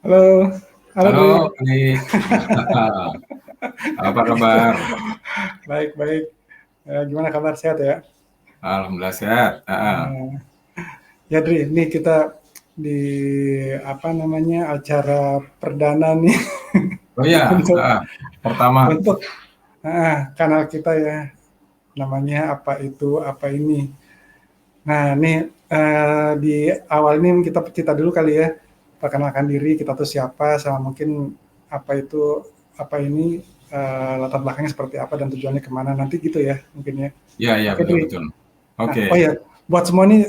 Halo, halo Halo, Dri. Dik. Apa kabar? Baik, baik. Gimana kabar? Sehat ya? Alhamdulillah sehat. Eh, ya Dri, ini kita di apa namanya acara perdana nih Oh ya, untuk pertama. untuk kanal kita ya. Namanya apa itu apa ini. Nah, ini di awal ini kita kita dulu kali ya, perkenalkan diri kita tuh siapa, sama mungkin apa itu apa ini, latar belakangnya seperti apa dan tujuannya kemana nanti gitu ya mungkin ya. Ya, ya, Oke Dri. betul-betul. Nah, Oke. oh ya, buat semua nih,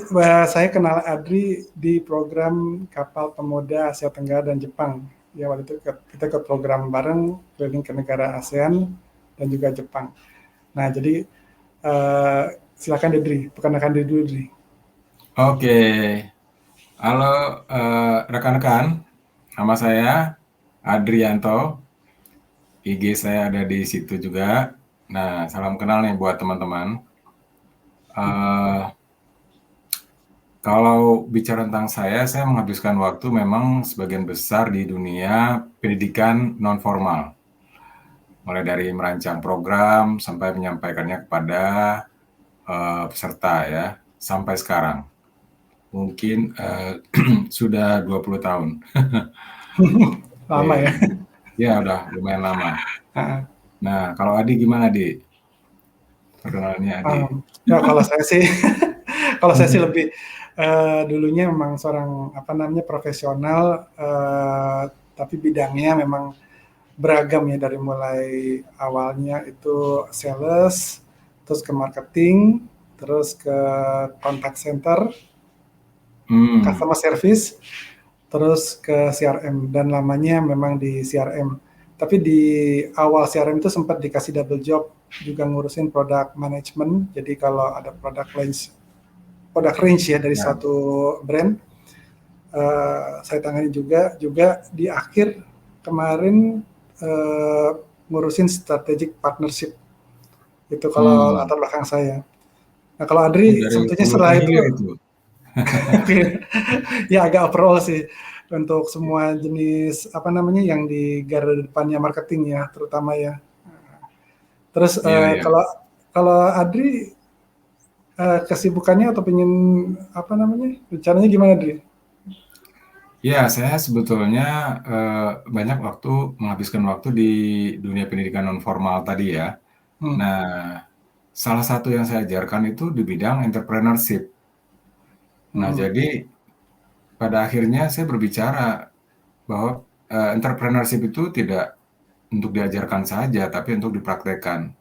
saya kenal Adri di program Kapal Pemuda Asia Tenggara dan Jepang. Ya, waktu itu kita ke program bareng keliling ke negara ASEAN dan juga Jepang. Nah, jadi silakan Adri, perkenalkan diri dulu Adri. Oke. Halo, rekan-rekan. Nama saya Adrianto. IG saya ada di situ juga. Nah, salam kenal nih buat teman-teman. Eh, Kalau bicara tentang saya menghabiskan waktu memang sebagian besar di dunia pendidikan non formal. Mulai dari merancang program sampai menyampaikannya kepada peserta ya, sampai sekarang. Mungkin sudah 20 tahun. Lama ya. Oke. Ya udah lumayan lama. Ah, Nah, kalau Adi gimana, Di? Perkenalannya Adi. ya kalau saya sih, kalau saya sih lebih dulunya memang seorang apa namanya profesional, tapi bidangnya memang beragam ya dari mulai awalnya itu sales, terus ke marketing, terus ke contact center, Hmm, customer service, terus ke CRM dan lamanya memang di CRM. Tapi di awal CRM itu sempat dikasih double job juga ngurusin product management. Jadi kalau ada product range ya dari ya. suatu brand, saya tangani juga di akhir kemarin uh, ngurusin strategic partnership itu kalau Hmm. latar belakang saya. Nah kalau Oh, Adri dari sebetulnya hulu ke setelah itu hilir itu. ya agak overall sih untuk semua jenis apa namanya yang di garda depannya marketing ya terutama ya. Terus Iya, iya. kalau kalau Adri kesibukannya atau pengen apa namanya rencananya gimana Adri? Ya, saya sebetulnya banyak waktu menghabiskan waktu di dunia pendidikan non formal tadi ya. Hmm. Nah, salah satu yang saya ajarkan itu di bidang entrepreneurship. Nah, Hmm. jadi pada akhirnya saya berbicara bahwa entrepreneurship itu tidak untuk diajarkan saja, tapi untuk dipraktekkan.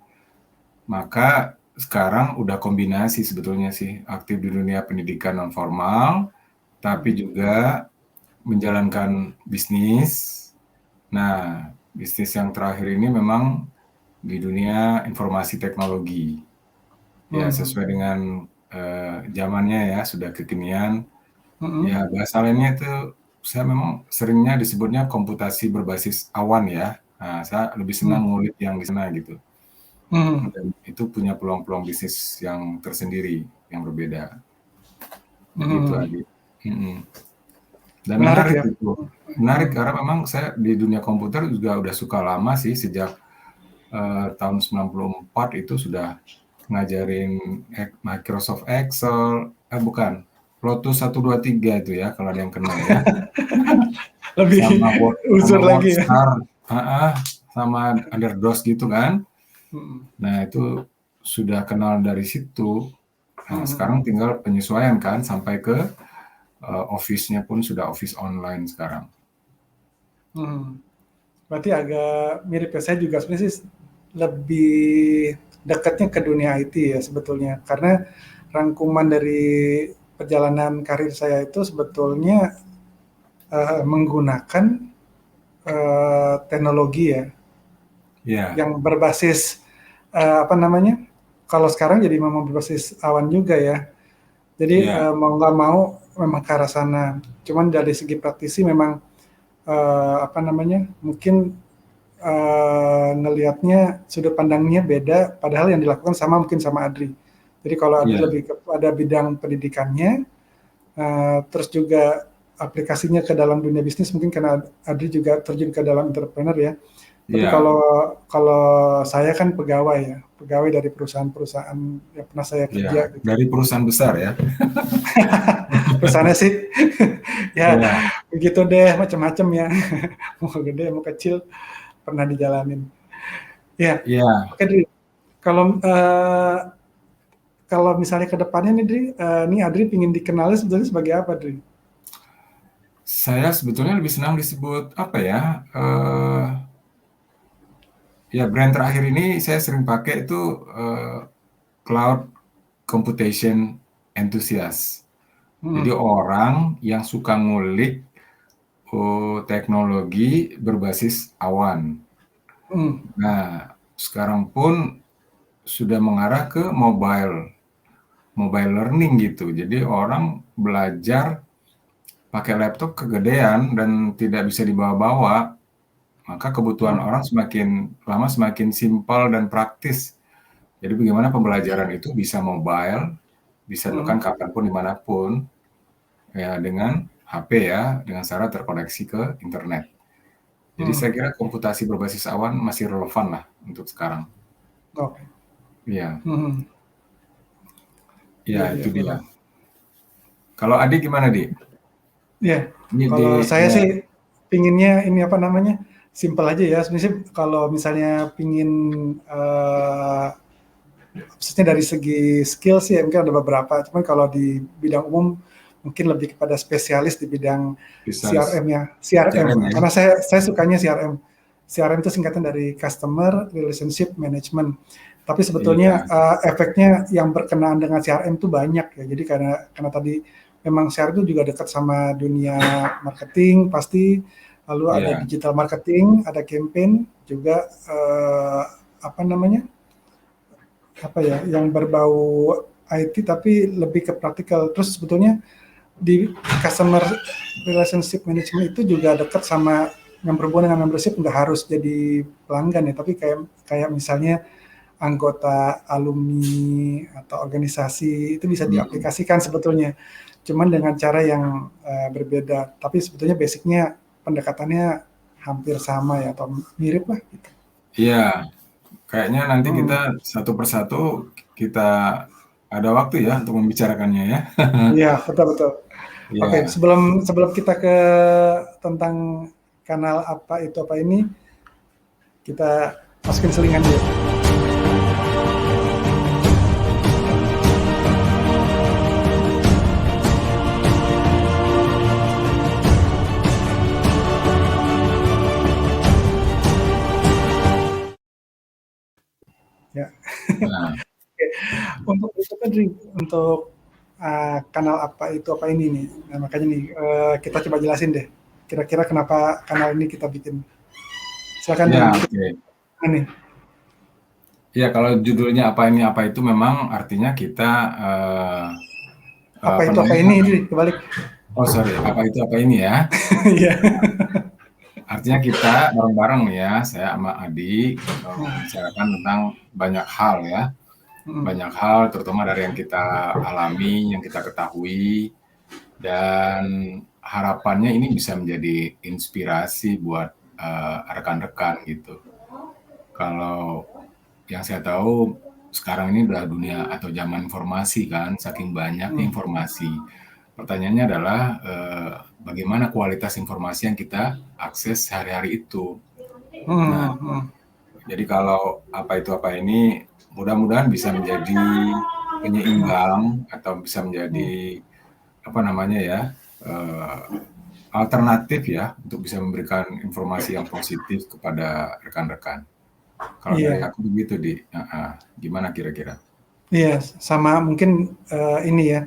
Maka sekarang udah kombinasi sebetulnya sih, aktif di dunia pendidikan non formal, tapi Hmm. juga menjalankan bisnis. Nah, bisnis yang terakhir ini memang di dunia informasi teknologi. Ya, Hmm. sesuai dengan zamannya ya, sudah kekinian. Hmm. Ya, bahasa lainnya itu saya memang seringnya disebutnya komputasi berbasis awan ya. Nah, saya lebih senang Hmm. ngulik yang di sana gitu. Hmm. Dan itu punya peluang-peluang bisnis yang tersendiri, yang berbeda. Begitu, Hmm. Adi. Mm-mm. Dan Menarik menarik ya. itu. Menarik Hmm. karena memang saya di dunia komputer juga udah suka lama sih, sejak tahun 94 itu sudah ngajarin Microsoft Excel, bukan, Lotus 123 itu ya, kalau ada yang kenal ya. Lebih Sama uzur lagi ya. WordStar, ah, sama Underdogs gitu kan. Hmm. Nah, itu sudah kenal dari situ. Nah, Hmm. sekarang tinggal penyesuaian kan sampai ke Office-nya pun sudah Office online sekarang. Hmm. Berarti agak mirip ya. Saya juga sebenarnya sih lebih dekatnya ke dunia IT ya sebetulnya. Karena rangkuman dari perjalanan karir saya itu sebetulnya menggunakan teknologi ya, Ya, yang berbasis apa namanya? Kalau sekarang jadi memang berbasis awan juga ya. Jadi ya, mau nggak mau memang ke arah sana. Cuman dari segi praktisi memang apa namanya? Mungkin ngelihatnya sudut pandangnya beda, padahal yang dilakukan sama mungkin sama Adri. Jadi kalau Adri ya. lebih kepada bidang pendidikannya, terus juga aplikasinya ke dalam dunia bisnis mungkin karena Adri juga terjun ke dalam entrepreneur ya. Tapi Iya, kalau kalau saya kan pegawai ya, pegawai dari perusahaan-perusahaan yang pernah saya iya. kerja gitu. Dari perusahaan besar ya. Perusahaannya sih ya Iya, begitu deh, macam-macam ya. Mau gede mau kecil pernah dijalanin. Ya, iya. oke Dri. Kalau kalau misalnya ke depannya nih Dri, nih Adri pingin dikenalnya sebetulnya sebagai apa Dri? Saya sebetulnya lebih senang disebut apa ya? Ya brand terakhir ini saya sering pakai itu cloud computation enthusiast. Jadi Hmm, orang yang suka ngulik teknologi berbasis awan. hmm, Nah, sekarang pun sudah mengarah ke mobile learning gitu. Jadi orang belajar pakai laptop kegedean dan tidak bisa dibawa-bawa. Maka kebutuhan hmm, orang semakin lama semakin simpel dan praktis. Jadi bagaimana pembelajaran itu bisa mobile, bisa hmm, dilakukan kapanpun dimanapun, ya dengan HP ya, dengan cara terkoneksi ke internet. Jadi hmm. saya kira komputasi berbasis awan masih relevan lah untuk sekarang. Oke. Iya, Hmm, iya iya, iya, itu dia. benar. Kalau Adi gimana, Di? Iya, Ini di kalau saya ya, sih pinginnya ini apa namanya, simpel aja ya. Sebenarnya kalau misalnya pingin maksudnya dari segi skill sih ya, mungkin ada beberapa. Cuman kalau di bidang umum mungkin lebih kepada spesialis di bidang spesialis CRM ya, CRM. CRM ya? Karena saya sukanya CRM. CRM itu singkatan dari Customer Relationship Management. Tapi sebetulnya Iya, efeknya yang berkenaan dengan CRM itu banyak ya. Jadi karena tadi memang CRM itu juga dekat sama dunia marketing pasti, lalu ada iya, digital marketing, ada campaign juga apa namanya, apa ya, yang berbau IT tapi lebih ke praktikal. Terus sebetulnya di customer relationship management itu juga dekat sama yang berhubungan dengan membership, nggak harus jadi pelanggan ya, tapi kayak kayak misalnya anggota alumni atau organisasi itu bisa mhm. diaplikasikan sebetulnya. Cuman dengan cara yang berbeda. Tapi sebetulnya basicnya pendekatannya hampir sama ya atau mirip lah gitu. Iya, kayaknya nanti kita Hmm. satu persatu kita ada waktu ya untuk membicarakannya ya. Iya, betul betul. Oke, Iya. sebelum sebelum kita ke tentang kanal apa itu apa ini, kita masukin selingan dulu. Ya. Nah, Oke. Untuk itu tadi, untuk kanal apa ini nih. Nah, makanya nih kita coba jelasin deh. Kira-kira kenapa kanal ini kita bikin. Silakan ya di oke. nih. Ya kalau judulnya apa ini apa itu memang artinya kita eh, apa Apa namanya? ini kebalik. Oh sorry, apa itu apa ini ya? Iya. Artinya kita bareng-bareng nih ya, saya sama Adi membicarakan tentang banyak hal ya, Hmm. banyak hal terutama dari yang kita alami, yang kita ketahui, dan harapannya ini bisa menjadi inspirasi buat rekan-rekan gitu. Kalau yang saya tahu sekarang ini udah dunia atau zaman informasi kan, saking banyaknya Hmm. informasi. Pertanyaannya adalah bagaimana kualitas informasi yang kita akses sehari-hari itu. Nah, Hmm. Hmm. jadi kalau apa itu apa ini mudah-mudahan bisa menjadi Hmm. penyeimbang atau bisa Hmm. menjadi apa namanya ya eh, alternatif ya untuk bisa memberikan informasi yang positif kepada rekan-rekan. Kalau dari Iya. aku begitu di, gimana kira-kira? Iya, sama mungkin ini ya,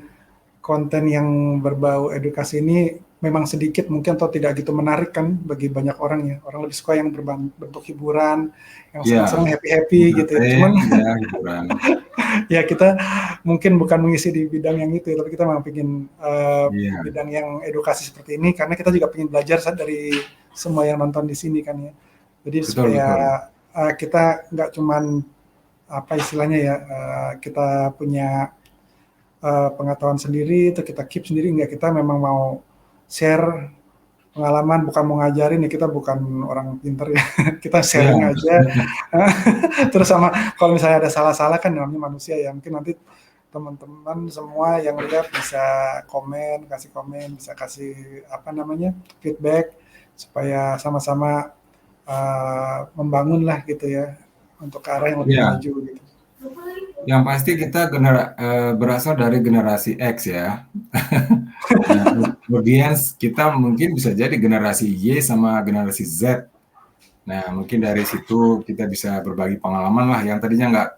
konten yang berbau edukasi ini memang sedikit mungkin atau tidak gitu menarik kan bagi banyak orang ya. Orang lebih suka yang bentuk hiburan, yang Ya, senang-senang, happy-happy gitu ya. Cuman entertain ya hiburan. ya kita mungkin bukan mengisi di bidang yang itu ya, tapi kita memang ingin Iya, bidang yang edukasi seperti ini karena kita juga ingin belajar dari semua yang nonton di sini kan ya. Jadi betul supaya betul. kita nggak cuman apa istilahnya ya, kita punya pengetahuan sendiri itu kita keep sendiri, enggak, kita memang mau share pengalaman, bukan mau ngajarin ya, kita bukan orang pinter ya, kita Iya, sharing aja. Terus sama kalau misalnya ada salah-salah kan namanya manusia ya, mungkin nanti teman-teman semua yang lihat bisa komen, bisa kasih apa namanya feedback supaya sama-sama membangun lah gitu ya untuk ke arah yang lebih iya. maju gitu. Yang pasti kita berasal dari generasi X ya. Nah, audiens kita mungkin bisa jadi generasi Y sama generasi Z. Nah, mungkin dari situ kita bisa berbagi pengalaman lah yang tadinya nggak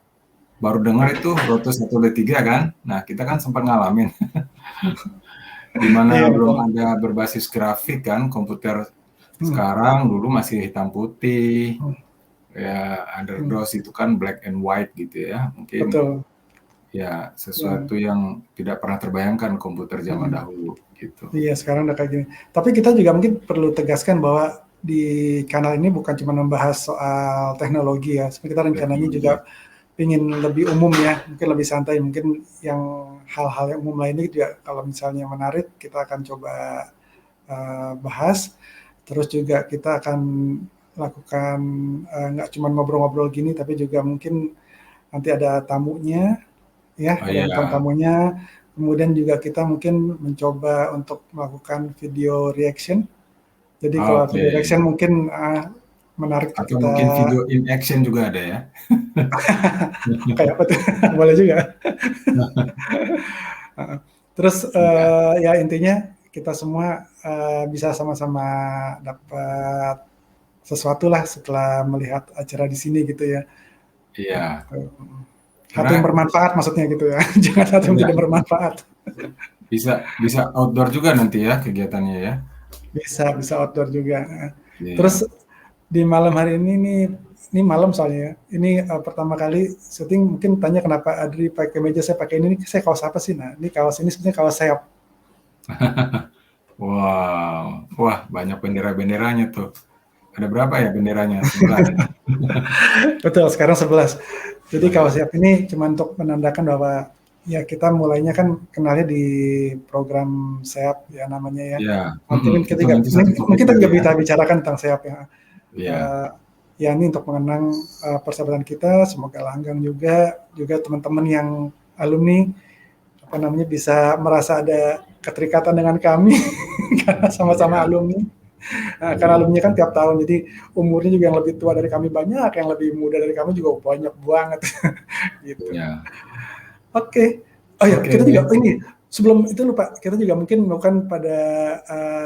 baru dengar itu Roto 1D3 kan. Nah, kita kan sempat ngalamin di mana Iya belum betul. ada berbasis grafik kan, komputer Hmm, sekarang dulu masih hitam putih. hmm, Ya, hmm, underdose itu kan black and white gitu ya. Mungkin betul. ya Ya. sesuatu yang tidak pernah terbayangkan komputer zaman Hmm. dahulu gitu. Iya, sekarang udah kayak gini. Tapi kita juga mungkin perlu tegaskan bahwa di kanal ini bukan cuma membahas soal teknologi ya. Sebenarnya kita rencananya juga Teknologi. ingin lebih umum ya, mungkin lebih santai. Mungkin yang hal-hal yang umum lainnya juga kalau misalnya menarik, kita akan coba bahas. Terus juga kita akan lakukan nggak cuma ngobrol-ngobrol gini, tapi juga mungkin nanti ada tamunya, ya, Oh ada bintang ya, tamunya. Kemudian juga kita mungkin mencoba untuk melakukan video reaction. Jadi kalau oke. video reaction mungkin menarik untuk Atau kita mungkin video in action juga ada ya? kayak apa tuh? Boleh juga. Terus Iya, ya intinya kita semua bisa sama-sama dapat sesuatu lah setelah melihat acara di sini gitu ya. iya. Gitu. Satu yang Karena bermanfaat maksudnya gitu ya. Jangan satu yang iya, tidak bermanfaat. bisa bisa outdoor juga nanti ya kegiatannya ya. Bisa outdoor juga. Iya. Terus di malam hari ini malam soalnya ya. Ini pertama kali syuting mungkin tanya kenapa Adri pakai meja, saya pakai ini saya kaos apa sih? Nah, ini kaos ini sebenarnya kaos sayap. Wow. Wah, banyak bendera-benderanya tuh. Ada berapa ya benderanya? 11 ya? Betul, sekarang 11. Jadi kaos 11. sayap ini cuma untuk menandakan bahwa ya kita mulainya kan kenalnya di program sayap ya namanya ya. Iya, Nanti mungkin kita itu juga nanti satu topik mungkin kita lagi juga ya. bisa bicarakan tentang sayap ya. Iya, Eh, ya ini untuk mengenang persahabatan kita, semoga langgang juga teman-teman yang alumni apa namanya bisa merasa ada keterikatan dengan kami karena sama-sama iya. alumni. Nah, karena alumni kan tiap tahun, jadi umurnya juga yang lebih tua dari kami banyak, yang lebih muda dari kami juga banyak banget gitu. Iya. Oke. Oh ya, Oke. kita juga ini sebelum itu lupa, kita juga mungkin melakukan pada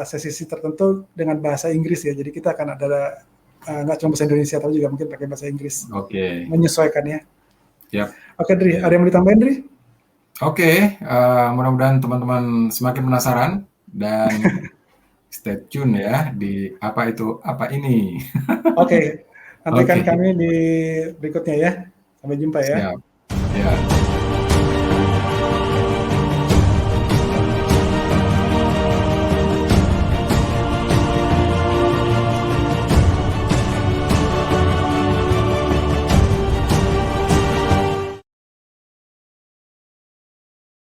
sesi tertentu dengan bahasa Inggris ya. Jadi kita akan ada nggak cuma bahasa Indonesia, tapi juga mungkin pakai bahasa Inggris. Oke. Menyesuaikan ya. Siap. Oke, Dri. Iya. Ada yang mau ditambahin, Dri? Oke, mudah-mudahan teman-teman semakin penasaran dan stay tune ya di apa itu, apa ini. Oke. Nantikan Oke, kami di berikutnya ya. Sampai jumpa ya. siap. Ya.